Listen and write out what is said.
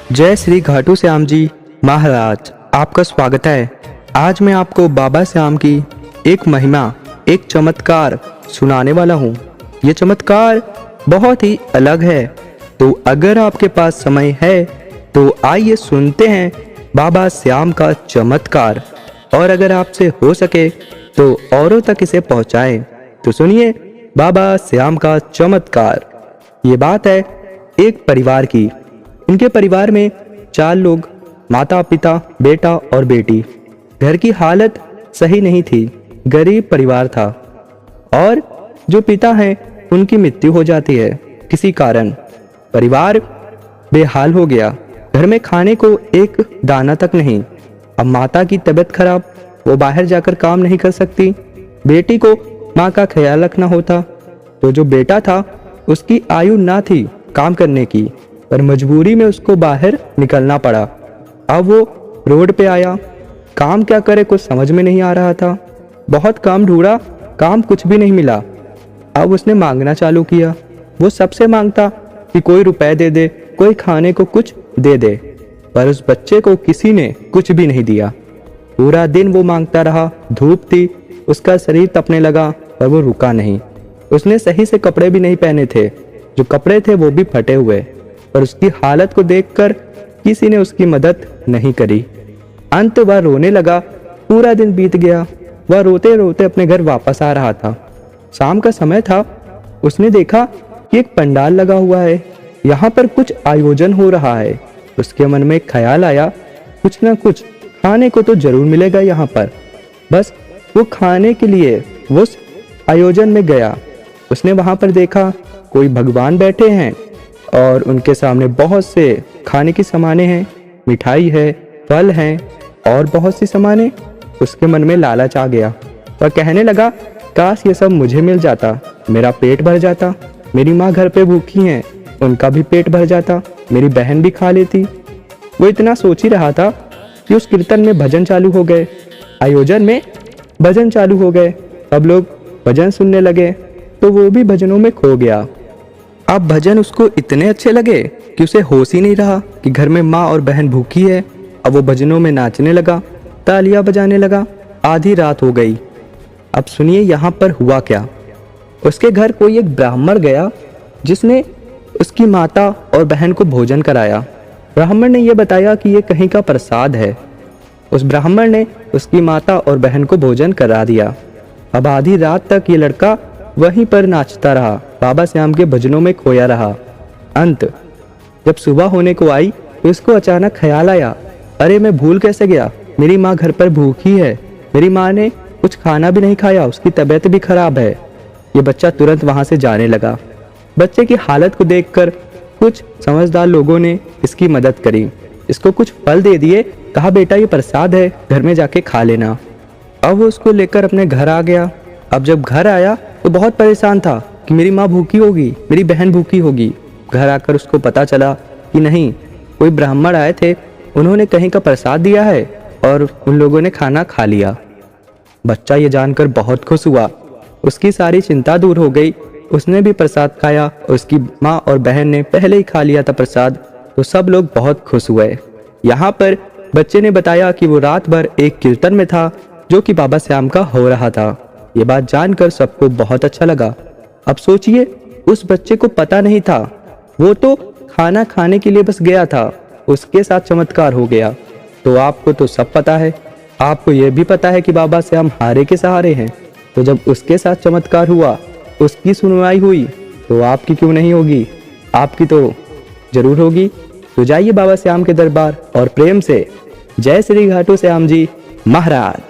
जय श्री घाटू श्याम जी महाराज, आपका स्वागत है। आज मैं आपको बाबा श्याम की एक महिमा, एक चमत्कार सुनाने वाला हूँ। ये चमत्कार बहुत ही अलग है, तो अगर आपके पास समय है तो आइए सुनते हैं बाबा श्याम का चमत्कार, और अगर आपसे हो सके तो औरों तक इसे पहुँचाएं। तो सुनिए बाबा श्याम का चमत्कार। ये बात है एक परिवार की। उनके परिवार में 4 लोग, माता पिता, बेटा और बेटी। घर की हालत सही नहीं थी, गरीब परिवार था। और जो पिता हैं उनकी मृत्यु हो जाती है किसी कारण। परिवार बेहाल हो गया, घर में खाने को एक दाना तक नहीं। अब माता की तबीयत खराब, वो बाहर जाकर काम नहीं कर सकती। बेटी को माँ का ख्याल रखना होता। तो जो बेटा था उसकी आयु ना थी काम करने की, पर मजबूरी में उसको बाहर निकलना पड़ा। अब वो रोड पे आया, काम क्या करे कुछ समझ में नहीं आ रहा था। बहुत काम ढूंढा, काम कुछ भी नहीं मिला। अब उसने मांगना चालू किया। वो सबसे मांगता कि कोई रुपए दे दे, कोई खाने को कुछ दे दे, पर उस बच्चे को किसी ने कुछ भी नहीं दिया। पूरा दिन वो मांगता रहा। धूप थी, उसका शरीर तपने लगा, पर वो रुका नहीं। उसने सही से कपड़े भी नहीं पहने थे, जो कपड़े थे वो भी फटे हुए, पर उसकी हालत को देखकर किसी ने उसकी मदद नहीं करी। अंत वह रोने लगा। पूरा दिन बीत गया। वह रोते रोते अपने घर वापस आ रहा था। शाम का समय था। उसने देखा कि एक पंडाल लगा हुआ है, यहाँ पर कुछ आयोजन हो रहा है। उसके मन में एक ख्याल आया, कुछ ना कुछ खाने को तो जरूर मिलेगा यहाँ पर। बस वो खाने के लिए वो उस आयोजन में गया। उसने वहाँ पर देखा कोई भगवान बैठे हैं और उनके सामने बहुत से खाने की सामानें हैं, मिठाई है, फल हैं और बहुत सी सामानें। उसके मन में लालच आ गया। वह कहने लगा, काश ये सब मुझे मिल जाता, मेरा पेट भर जाता। मेरी माँ घर पे भूखी हैं, उनका भी पेट भर जाता, मेरी बहन भी खा लेती। वो इतना सोच ही रहा था कि उस कीर्तन में भजन चालू हो गए। आयोजन में भजन चालू हो गए। सब लोग भजन सुनने लगे, तो वो भी भजनों में खो गया। अब भजन उसको इतने अच्छे लगे कि उसे होश ही नहीं रहा कि घर में माँ और बहन भूखी है। अब वो भजनों में नाचने लगा, तालियां बजाने लगा। आधी रात हो गई। अब सुनिए यहाँ पर हुआ क्या। उसके घर कोई एक ब्राह्मण गया, जिसने उसकी माता और बहन को भोजन कराया। ब्राह्मण ने यह बताया कि ये कहीं का प्रसाद है। उस ब्राह्मण ने उसकी माता और बहन को भोजन करा दिया। अब आधी रात तक ये लड़का वहीं पर नाचता रहा, बाबा श्याम के भजनों में खोया रहा। अंत जब सुबह होने को आई तो इसको अचानक ख्याल आया, अरे मैं भूल कैसे गया, मेरी माँ घर पर भूखी है, मेरी माँ ने कुछ खाना भी नहीं खाया, उसकी तबीयत भी खराब है। ये बच्चा तुरंत वहां से जाने लगा। बच्चे की हालत को देखकर कुछ समझदार लोगों ने इसकी मदद करी। इसको कुछ फल दे दिए, कहा बेटा ये प्रसाद है, घर में जाके खा लेना। अब वो उसको लेकर अपने घर आ गया। अब जब घर आया तो बहुत परेशान था कि मेरी माँ भूखी होगी, मेरी बहन भूखी होगी। घर आकर उसको पता चला कि नहीं, कोई ब्राह्मण आए थे, उन्होंने कहीं का प्रसाद दिया है और उन लोगों ने खाना खा लिया। बच्चा ये जानकर बहुत खुश हुआ। उसकी सारी चिंता दूर हो गई। उसने भी प्रसाद खाया। उसकी माँ और बहन ने पहले ही खा लिया था प्रसाद, तो सब लोग बहुत खुश हुए। यहाँ पर बच्चे ने बताया कि वो रात भर एक कीर्तन में था, जो कि बाबा श्याम का हो रहा था। ये बात जानकर सबको बहुत अच्छा लगा। अब सोचिए, उस बच्चे को पता नहीं था, वो तो खाना खाने के लिए बस गया था, उसके साथ चमत्कार हो गया। तो आपको तो सब पता है, आपको ये भी पता है कि बाबा श्याम हारे के सहारे हैं। तो जब उसके साथ चमत्कार हुआ, उसकी सुनवाई हुई, तो आपकी क्यों नहीं होगी? आपकी तो जरूर होगी। तो जाइए बाबा श्याम के दरबार और प्रेम से जय श्री घाटू श्याम जी महाराज।